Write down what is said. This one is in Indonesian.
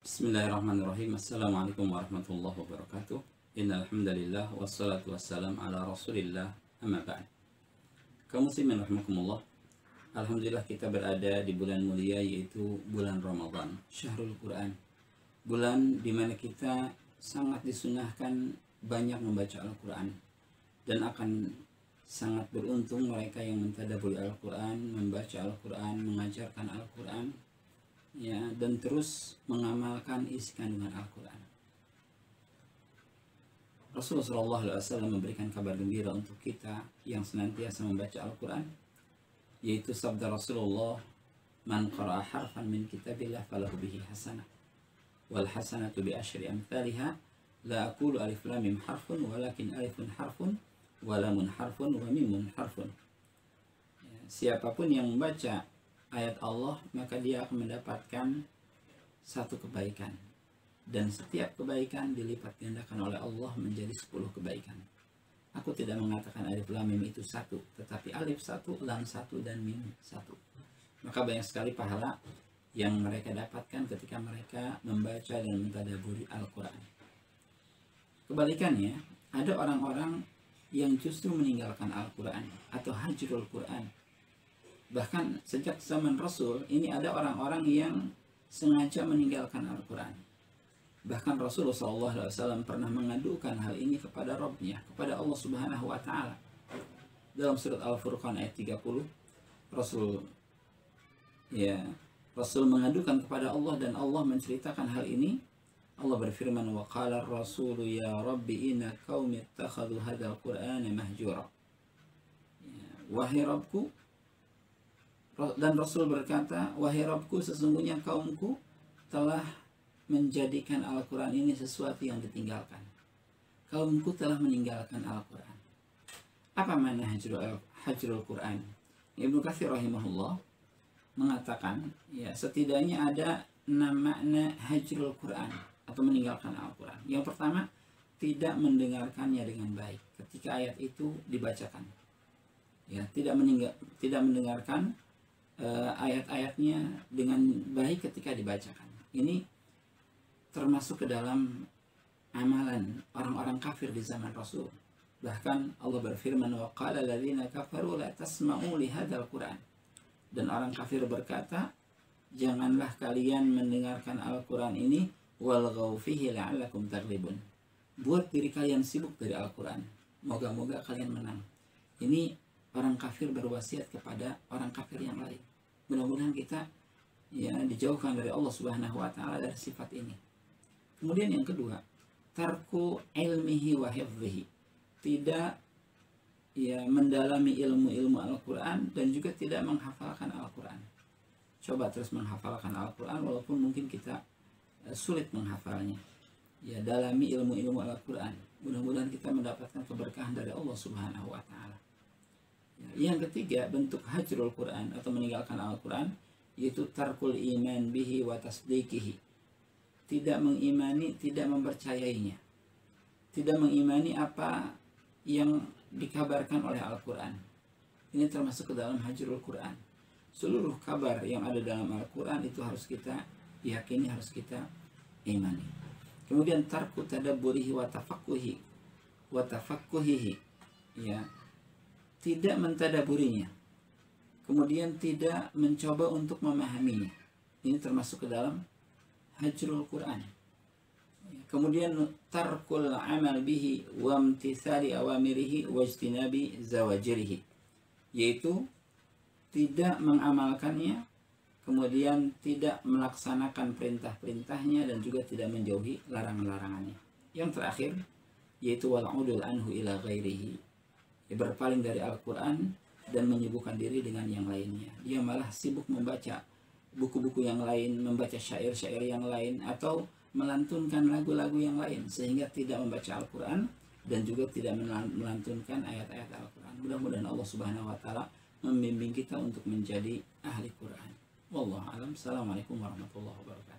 Bismillahirrahmanirrahim. Assalamualaikum warahmatullahi wabarakatuh. Innal hamdalillah wassalatu wassalam ala Rasulillah, amma ba'd. Kaum muslimin rahimakumullah. Alhamdulillah kita berada di bulan mulia, yaitu bulan Ramadan, Syahrul Quran. Bulan di mana kita sangat disunahkan banyak membaca Al-Quran, dan akan sangat beruntung mereka yang mentadabburi Al-Quran, membaca Al-Quran, mengajarkan Al-Quran, ya, dan terus mengamalkan isi kandungan Al-Quran. Rasulullah SAW memberikan kabar gembira untuk kita yang senantiasa membaca Al-Quran, yaitu sabda Rasulullah, "Man qara'a harfan min kitabillah falahu bihi hasanah, wal hasanatu bi asyri amthaliha, la aqulu alif lam mim harfun, walakin alifun harfun, wa lamun harfun, wa mimun harfun." Siapapun yang membaca ayat Allah, maka dia akan mendapatkan satu kebaikan, dan setiap kebaikan dilipat gandakan oleh Allah menjadi 10 kebaikan. Aku tidak mengatakan alif lam mim itu satu, tetapi alif satu, lam satu, dan mim satu. Maka banyak sekali pahala yang mereka dapatkan ketika mereka membaca dan mentadabburi Al-Quran. Kebalikannya, ada orang-orang yang justru meninggalkan Al-Quran atau hajrul Quran. Bahkan sejak zaman Rasul ini ada orang-orang yang sengaja meninggalkan Al-Quran. Bahkan Rasulullah SAW pernah mengadukan hal ini kepada Rabbnya, kepada Allah Subhanahu wa Ta'ala. Dalam surat Al-Furqan ayat 30, Rasul mengadukan kepada Allah, dan Allah menceritakan hal ini. Allah berfirman, "Wa qala ar-rasulu ya Rabbi inna qaumi ittakhadhu hadzal Qur'ana mahjura." Wahai Rabbku, dan Rasul berkata, "Wahai Rabbku, sesungguhnya kaumku telah menjadikan Al-Quran ini sesuatu yang ditinggalkan." Kaumku telah meninggalkan Al-Quran. Apa makna hajrul Quran? Ibnu Katsir rahimahullah mengatakan, ya, setidaknya ada 6 makna hajrul Quran atau meninggalkan Al-Quran. Yang pertama, tidak mendengarkannya dengan baik ketika ayat itu dibacakan. Ya, tidak mendengarkan ayat-ayatnya dengan baik ketika dibacakan. Ini termasuk ke dalam amalan orang-orang kafir di zaman Rasul. Bahkan Allah berfirman, "Wa qala alladziina kafaru la tasma'u li hadzal Qur'an." Dan orang kafir berkata, "Janganlah kalian mendengarkan Al-Quran ini, walghaw fihi la'allakum taghlibun." Buat diri kalian sibuk dari Al-Quran, moga-moga kalian menang. Ini orang kafir berwasiat kepada orang kafir yang lain. Mudah-mudahan kita, ya, dijauhkan dari Allah Subhanahu wa Ta'ala dari sifat ini. Kemudian yang kedua, tarku ilmihi wa hifdhihi. Tidak, ya, mendalami ilmu Al-Quran dan juga tidak menghafalkan Al-Quran. Coba terus menghafalkan Al-Quran walaupun mungkin kita sulit menghafalnya. Ya, dalami ilmu Al-Quran. Mudah-mudahan kita mendapatkan keberkahan dari Allah Subhanahu wa Ta'ala. Yang ketiga, bentuk hajrul Quran atau meninggalkan Al-Quran, yaitu tarkul iman bihi wa tasdiqihi. Tidak mengimani, tidak mempercayainya. Tidak mengimani apa yang dikabarkan oleh Al-Quran. Ini termasuk ke dalam hajrul Quran. Seluruh kabar yang ada dalam Al-Quran itu harus kita yakini, harus kita imani. Kemudian tarku tadabburihi wa tafaqquhihi. Ya, tidak mentadaburinya, kemudian tidak mencoba untuk memahaminya. Ini termasuk ke dalam hajrul Quran. Kemudian tarkul amal bihi wa imtithali awamirihi wa ijtinabi zawajirihi, yaitu tidak mengamalkannya, kemudian tidak melaksanakan perintah-perintahnya, dan juga tidak menjauhi larangan-larangannya. Yang terakhir, yaitu wal'udul anhu ila ghairihi, berpaling dari Al-Quran dan menyibukkan diri dengan yang lainnya. Dia malah sibuk membaca buku-buku yang lain, membaca syair-syair yang lain, atau melantunkan lagu-lagu yang lain, sehingga tidak membaca Al-Quran dan juga tidak melantunkan ayat-ayat Al-Quran. Mudah-mudahan Allah Subhanahu wa Ta'ala membimbing kita untuk menjadi ahli Quran. Wallahu a'lam. Assalamualaikum warahmatullahi wabarakatuh.